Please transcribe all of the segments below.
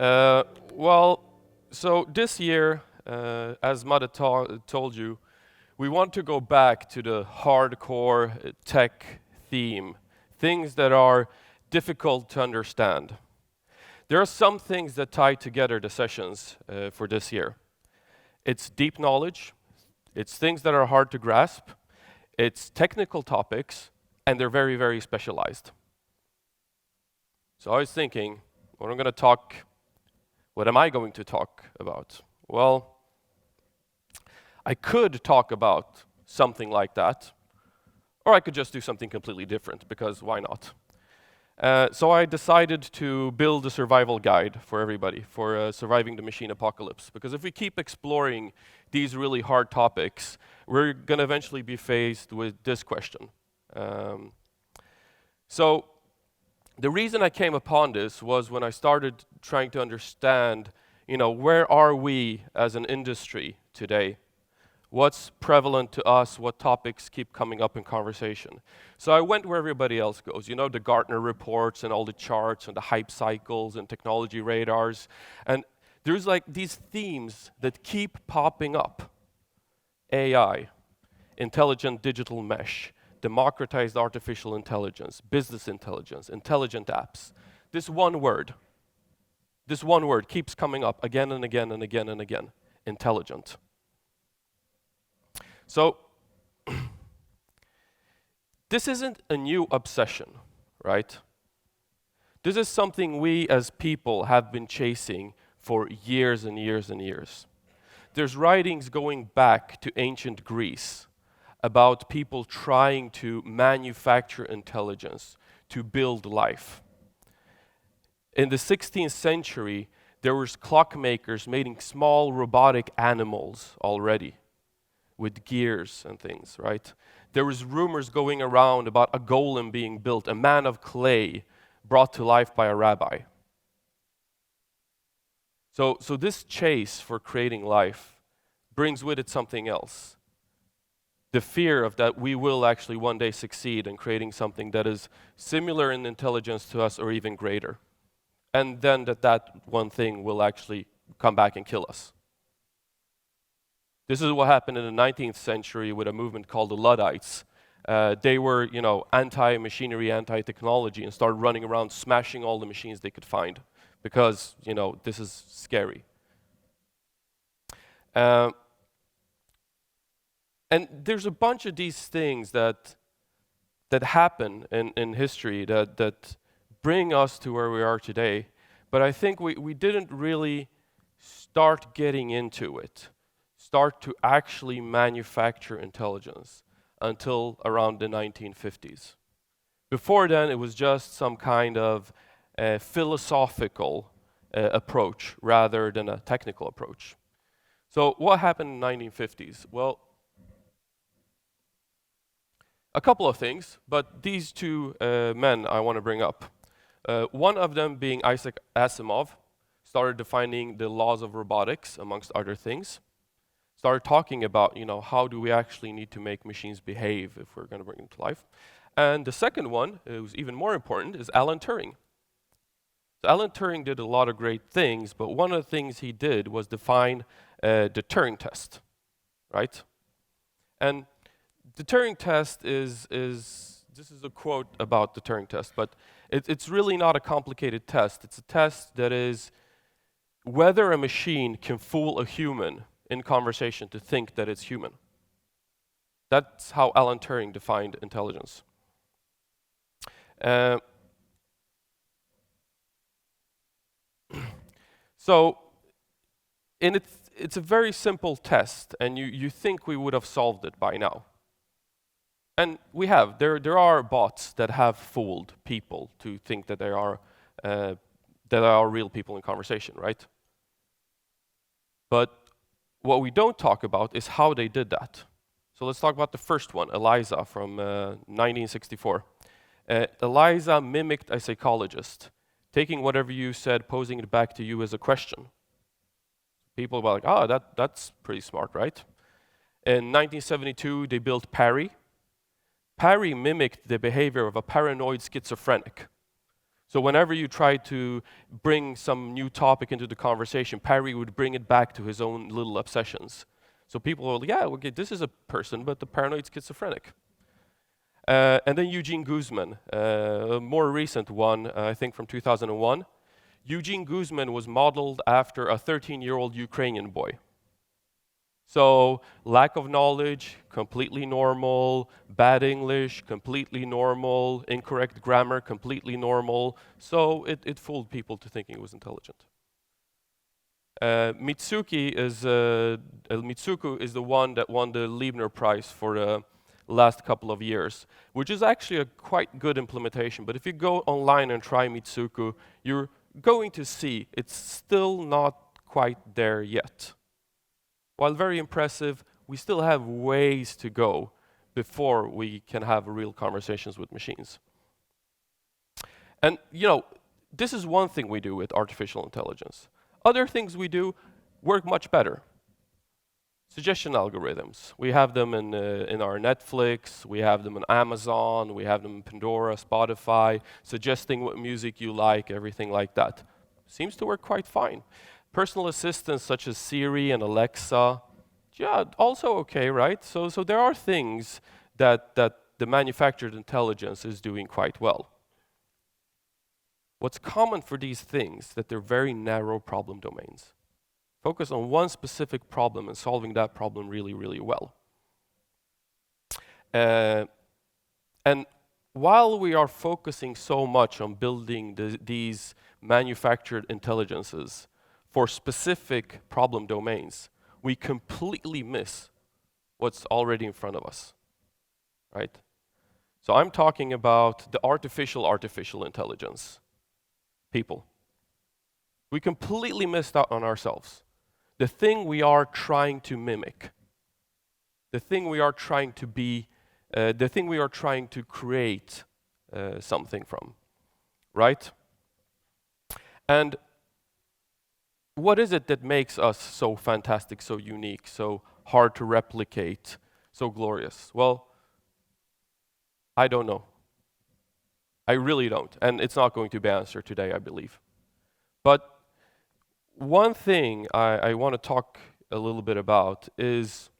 Well, so this year, as Mada told you, we want to go back to the hardcore tech theme, things that are difficult to understand. There are some things that tie together the sessions for this year. It's deep knowledge, it's things that are hard to grasp, it's technical topics, and they're very, very specialized. So I was thinking, what am I going to talk about? Well, I could talk about something like that, or I could just do something completely different, because why not? So I decided to build a survival guide for everybody, for surviving the machine apocalypse. Because if we keep exploring these really hard topics, we're going to eventually be faced with this question. So the reason I came upon this was when I started trying to understand, where are we as an industry today? What's prevalent to us? What topics keep coming up in conversation? So I went where everybody else goes. The Gartner reports and all the charts and the hype cycles and technology radars. And there's like these themes that keep popping up. AI, intelligent digital mesh, democratized artificial intelligence, business intelligence, intelligent apps. This one word keeps coming up again and again and again and again. Intelligent. So, this isn't a new obsession, right? This is something we as people have been chasing for years and years and years. There's writings going back to ancient Greece about people trying to manufacture intelligence, to build life. In the 16th century, there was clockmakers making small robotic animals already, with gears and things, right? There was rumors going around about a golem being built, a man of clay brought to life by a rabbi. So this chase for creating life brings with it something else. The fear of that we will actually one day succeed in creating something that is similar in intelligence to us or even greater. And then that one thing will actually come back and kill us. This is what happened in the 19th century with a movement called the Luddites. They were, anti-machinery, anti-technology, and started running around smashing all the machines they could find because, this is scary. And there's a bunch of these things that happen in history that bring us to where we are today, but I think we didn't really start getting into it. Start to actually manufacture intelligence until around the 1950s. Before then, it was just some kind of philosophical approach rather than a technical approach. So what happened in the 1950s? Well, a couple of things, but these two men I want to bring up. One of them being Isaac Asimov, started defining the laws of robotics, amongst other things. Started talking about, how do we actually need to make machines behave if we're going to bring them to life. And the second one, who's even more important, is Alan Turing. So Alan Turing did a lot of great things, but one of the things he did was define the Turing test, right? And the Turing test this is a quote about the Turing test, but it's really not a complicated test. It's a test that is whether a machine can fool a human in conversation to think that it's human. That's how Alan Turing defined intelligence. So, it's a very simple test, and you think we would have solved it by now. And we have. There are bots that have fooled people to think that they are real people in conversation, right? But what we don't talk about is how they did that. So let's talk about the first one, Eliza from 1964. Eliza mimicked a psychologist, taking whatever you said, posing it back to you as a question. People were like, that's pretty smart, right? In 1972, they built Parry. Parry mimicked the behavior of a paranoid schizophrenic. So whenever you try to bring some new topic into the conversation, Perry would bring it back to his own little obsessions. So people will, yeah, okay, this is a person, but the paranoid schizophrenic. And then Eugene Guzman, a more recent one, I think from 2001. Eugene Guzman was modeled after a 13-year-old Ukrainian boy. So lack of knowledge, completely normal. Bad English, completely normal. Incorrect grammar, completely normal. So it fooled people to thinking it was intelligent. Mitsuku is the one that won the Leibniz Prize for the last couple of years, which is actually a quite good implementation. But if you go online and try Mitsuku, you're going to see it's still not quite there yet. While very impressive, we still have ways to go before we can have real conversations with machines. And this is one thing we do with artificial intelligence. Other things we do work much better. Suggestion algorithms. We have them in our Netflix, we have them on Amazon, we have them in Pandora, Spotify, suggesting what music you like, everything like that. Seems to work quite fine. Personal assistants such as Siri and Alexa, yeah, also okay, right? So there are things that the manufactured intelligence is doing quite well. What's common for these things that they're very narrow problem domains. Focus on one specific problem and solving that problem really, really well. And while we are focusing so much on building these manufactured intelligences for specific problem domains, we completely miss what's already in front of us, right? So I'm talking about the artificial intelligence, people. We completely missed out on ourselves. The thing we are trying to mimic, the thing we are trying to be, the thing we are trying to create something from, right? And what is it that makes us so fantastic, so unique, so hard to replicate, so glorious? Well, I don't know. I really don't, and it's not going to be answered today, I believe. But one thing I want to talk a little bit about is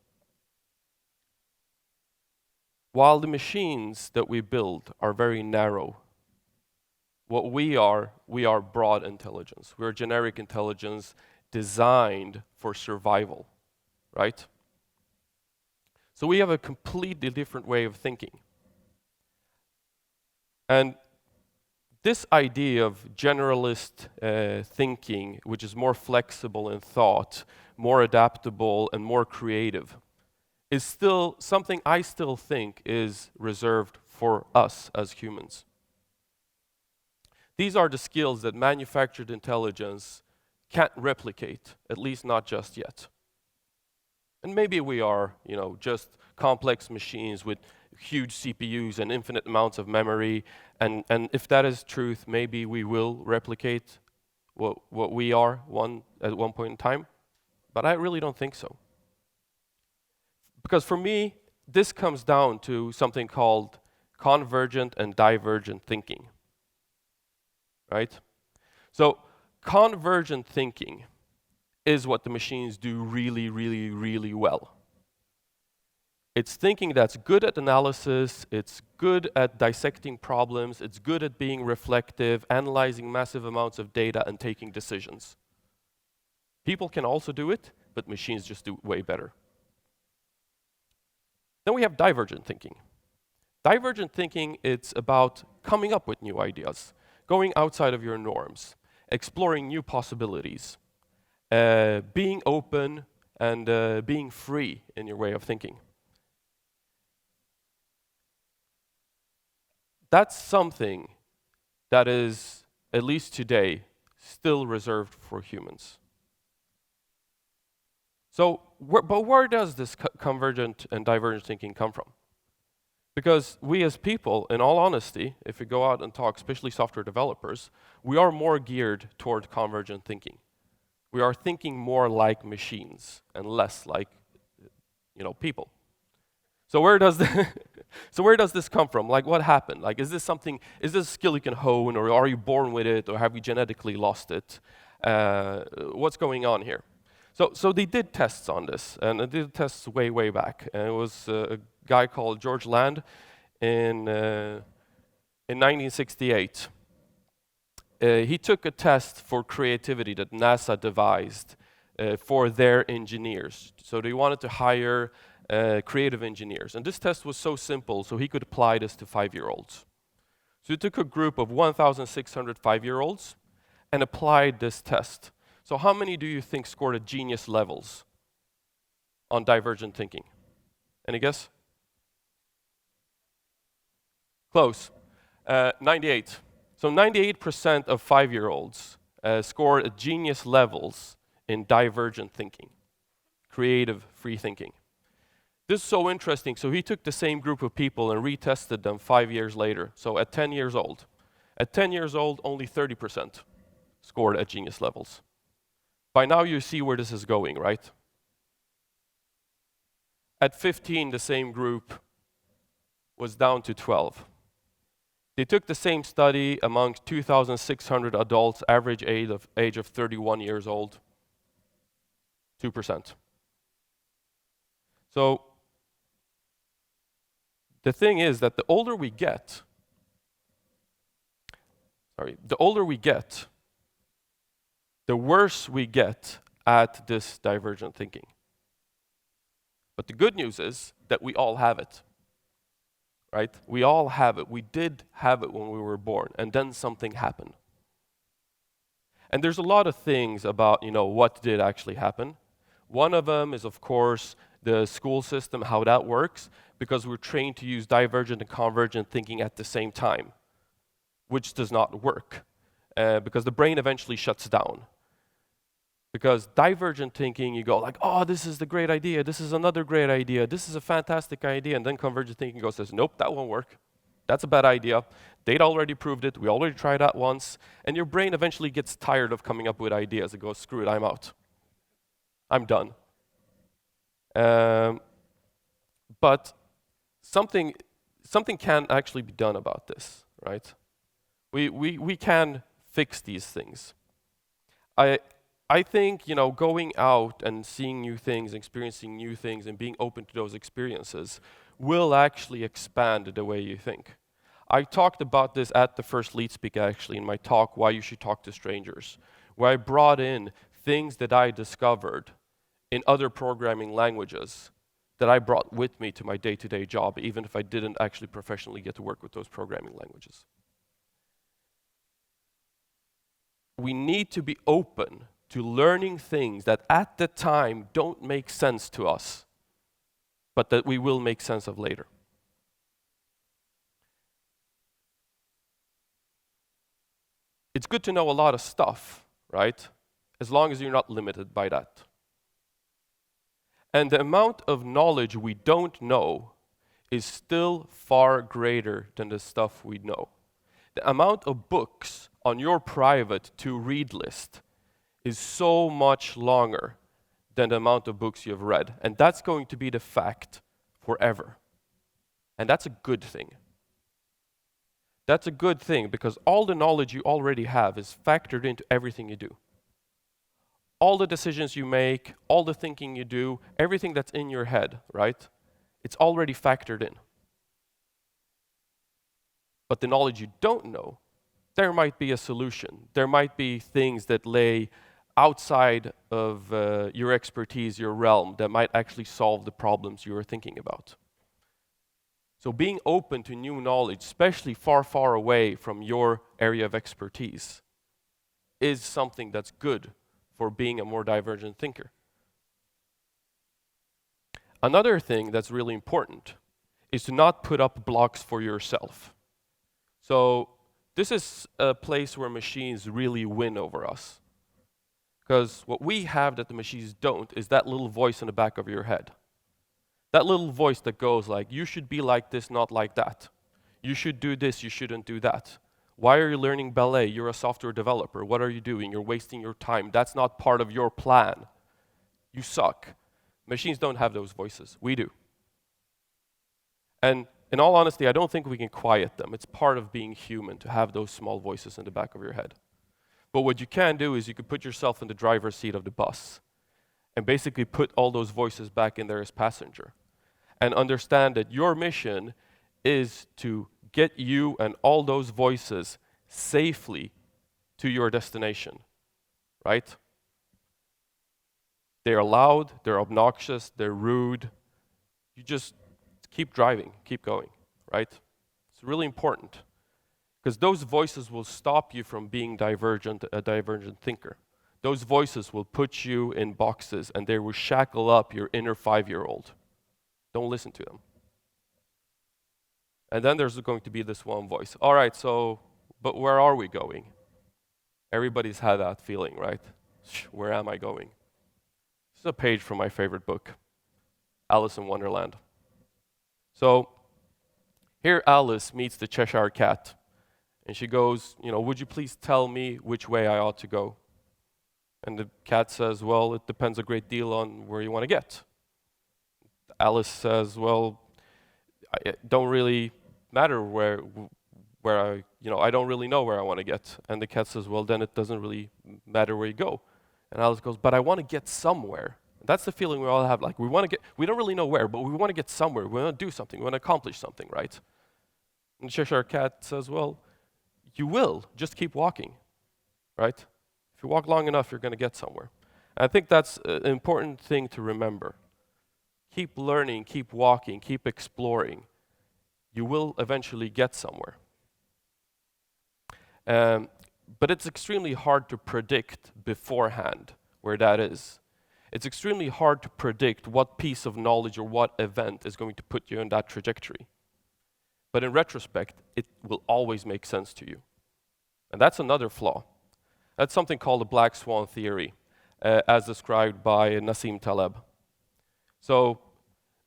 while the machines that we build are very narrow, what we are broad intelligence. We're generic intelligence designed for survival, right? So we have a completely different way of thinking. And this idea of generalist thinking, which is more flexible in thought, more adaptable and more creative, is still something I still think is reserved for us as humans. These are the skills that manufactured intelligence can't replicate, at least not just yet. And maybe we are, just complex machines with huge CPUs and infinite amounts of memory, and if that is truth, maybe we will replicate what we are at one point in time, but I really don't think so. Because for me, this comes down to something called convergent and divergent thinking, right? So convergent thinking is what the machines do really, really, really well. It's thinking that's good at analysis, it's good at dissecting problems, it's good at being reflective, analyzing massive amounts of data and taking decisions. People can also do it, but machines just do it way better. Then we have divergent thinking. Divergent thinking, it's about coming up with new ideas, going outside of your norms, exploring new possibilities, being open and being free in your way of thinking. That's something that is, at least today, still reserved for humans. So, but where does this convergent and divergent thinking come from? Because we as people, in all honesty, if we go out and talk, especially software developers, we are more geared toward convergent thinking. We are thinking more like machines and less like, people. So where does so where does this come from? Like, what happened? Like, is this a skill you can hone, or are you born with it, or have you genetically lost it? What's going on here? So they did tests on this, and they did tests way back. And it was a guy called George Land in 1968. He took a test for creativity that NASA devised for their engineers. So they wanted to hire creative engineers. And this test was so simple, so he could apply this to 5-year-olds. So he took a group of 1,600 5-year-olds and applied this test. So how many do you think scored at genius levels on divergent thinking? Any guess? Close. 98. So 98% of 5-year-olds scored at genius levels in divergent thinking, creative, free thinking. This is so interesting. So he took the same group of people and retested them 5 years later. So at 10 years old. At 10 years old, only 30% scored at genius levels. By now you see where this is going, right? At 15, the same group was down to 12. They took the same study among 2,600 adults, average age of 31 years old, 2%. So the thing is that the older we get, the worse we get at this divergent thinking. But the good news is that we all have it, right? We all have it. We did have it when we were born, and then something happened. And there's a lot of things about, what did actually happen. One of them is, of course, the school system, how that works, because we're trained to use divergent and convergent thinking at the same time, which does not work, because the brain eventually shuts down. Because divergent thinking, you go like, oh, this is the great idea, this is another great idea, this is a fantastic idea, and then convergent thinking says, nope, that won't work. That's a bad idea. They'd already proved it, we already tried that once, and your brain eventually gets tired of coming up with ideas. It goes, screw it, I'm out. I'm done. But something can actually be done about this, right? We can fix these things. I think, going out and seeing new things, experiencing new things, and being open to those experiences will actually expand the way you think. I talked about this at the first Leetspeak, actually, in my talk, Why You Should Talk to Strangers, where I brought in things that I discovered in other programming languages that I brought with me to my day-to-day job, even if I didn't actually professionally get to work with those programming languages. We need to be open to learning things that at the time don't make sense to us, but that we will make sense of later. It's good to know a lot of stuff, right? As long as you're not limited by that. And the amount of knowledge we don't know is still far greater than the stuff we know. The amount of books on your private to-read list is so much longer than the amount of books you've read. And that's going to be the fact forever. And that's a good thing. That's a good thing because all the knowledge you already have is factored into everything you do. All the decisions you make, all the thinking you do, everything that's in your head, right? It's already factored in. But the knowledge you don't know, there might be a solution. There might be things that lay outside of your expertise, your realm, that might actually solve the problems you are thinking about. So being open to new knowledge, especially far, far away from your area of expertise, is something that's good for being a more divergent thinker. Another thing that's really important is to not put up blocks for yourself. So this is a place where machines really win over us. Because what we have that the machines don't is that little voice in the back of your head. That little voice that goes like, you should be like this, not like that. You should do this, you shouldn't do that. Why are you learning ballet? You're a software developer. What are you doing? You're wasting your time. That's not part of your plan. You suck. Machines don't have those voices. We do. And in all honesty, I don't think we can quiet them. It's part of being human to have those small voices in the back of your head. But what you can do is you can put yourself in the driver's seat of the bus and basically put all those voices back in there as passenger and understand that your mission is to get you and all those voices safely to your destination, right? They're loud, they're obnoxious, they're rude. You just keep driving, keep going, right? It's really important because those voices will stop you from being a divergent thinker. Those voices will put you in boxes and they will shackle up your inner 5-year-old. Don't listen to them. And then there's going to be this one voice. All right, so, but where are we going? Everybody's had that feeling, right? Where am I going? This is a page from my favorite book, Alice in Wonderland. So here Alice meets the Cheshire Cat, and she goes, would you please tell me which way I ought to go? And the cat says, well, it depends a great deal on where you want to get. Alice says, well, it don't really matter where I don't really know where I want to get. And the cat says, well, then it doesn't really matter where you go. And Alice goes, but I want to get somewhere. That's the feeling we all have. Like we don't really know where, but we want to get somewhere. We want to do something. We want to accomplish something, right? And the Cheshire Cat says, well, you will. Just keep walking, right? If you walk long enough, you're going to get somewhere. And I think that's an important thing to remember. Keep learning, keep walking, keep exploring. You will eventually get somewhere. But it's extremely hard to predict beforehand where that is. It's extremely hard to predict what piece of knowledge or what event is going to put you in that trajectory. But in retrospect, it will always make sense to you. And that's another flaw. That's something called the black swan theory, as described by Nassim Taleb. So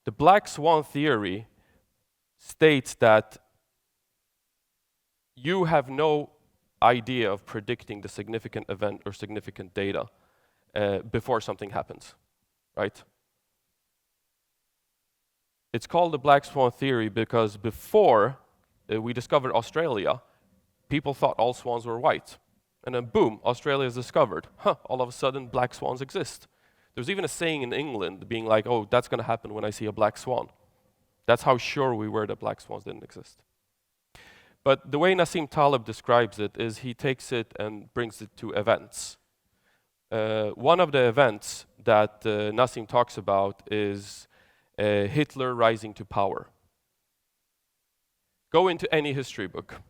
the black swan theory states that you have no idea of predicting the significant event or significant data before something happens, right? It's called the black swan theory because before we discovered Australia, people thought all swans were white. And then boom, Australia is discovered. All of a sudden black swans exist. There's even a saying in England being like, oh, that's going to happen when I see a black swan. That's how sure we were that black swans didn't exist. But the way Nassim Taleb describes it is he takes it and brings it to events. One of the events that Nassim talks about is Hitler rising to power. Go into any history book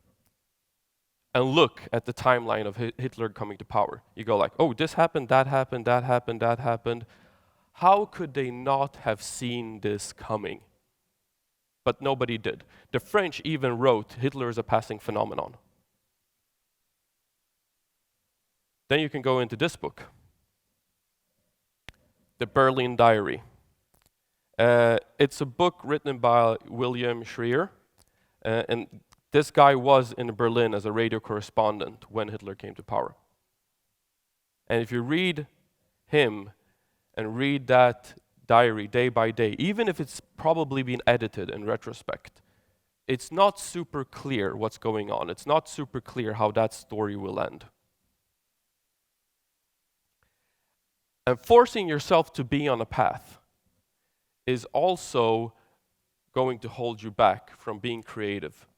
and look at the timeline of Hitler coming to power. You go like, oh, this happened, that happened, that happened, that happened. How could they not have seen this coming? But nobody did. The French even wrote, Hitler is a passing phenomenon. Then you can go into this book, The Berlin Diary. It's a book written by William Schreier, and this guy was in Berlin as a radio correspondent when Hitler came to power. And if you read him and read that diary day by day, even if it's probably been edited in retrospect, it's not super clear what's going on. It's not super clear how that story will end. And forcing yourself to be on a path is also going to hold you back from being creative,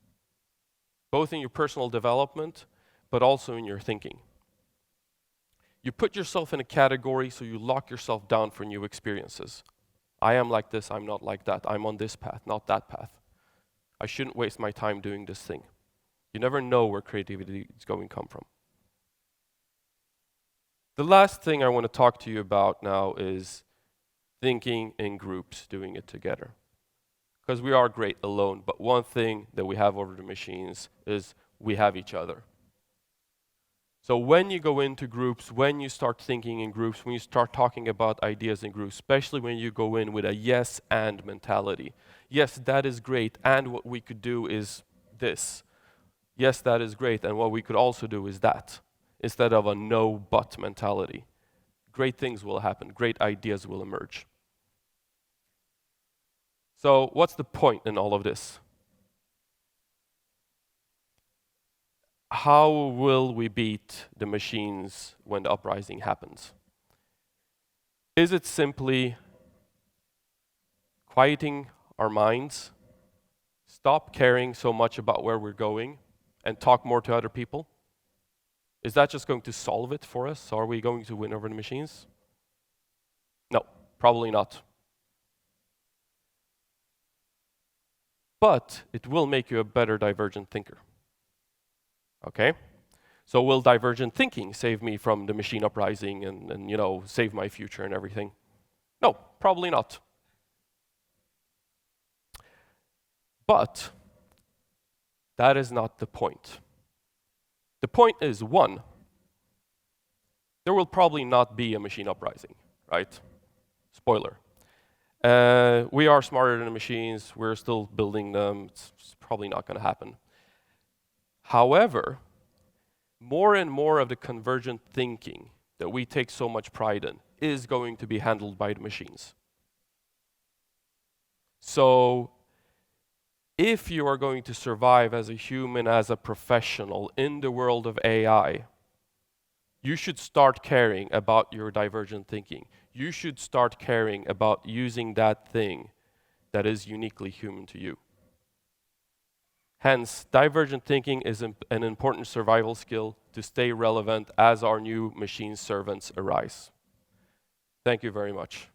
both in your personal development, but also in your thinking. You put yourself in a category, so you lock yourself down for new experiences. I am like this, I'm not like that. I'm on this path, not that path. I shouldn't waste my time doing this thing. You never know where creativity is going to come from. The last thing I want to talk to you about now is thinking in groups, doing it together. Because we are great alone, but one thing that we have over the machines is we have each other. So when you go into groups, when you start thinking in groups, when you start talking about ideas in groups, especially when you go in with a yes and mentality. Yes, that is great, and what we could do is this. Yes, that is great, and what we could also do is that, instead of a no but mentality. Great things will happen, great ideas will emerge. So what's the point in all of this? How will we beat the machines when the uprising happens? Is it simply quieting our minds, stop caring so much about where we're going, and talk more to other people? Is that just going to solve it for us? Are we going to win over the machines? No, probably not. But it will make you a better divergent thinker. Okay? So will divergent thinking save me from the machine uprising and save my future and everything? No, probably not. But that is not the point. The point is, one, there will probably not be a machine uprising, right? Spoiler. We are smarter than the machines. We're still building them. It's probably not going to happen. However, more and more of the convergent thinking that we take so much pride in is going to be handled by the machines. So if you are going to survive as a human, as a professional in the world of AI, you should start caring about your divergent thinking. You should start caring about using that thing that is uniquely human to you. Hence, divergent thinking is an important survival skill to stay relevant as our new machine servants arise. Thank you very much.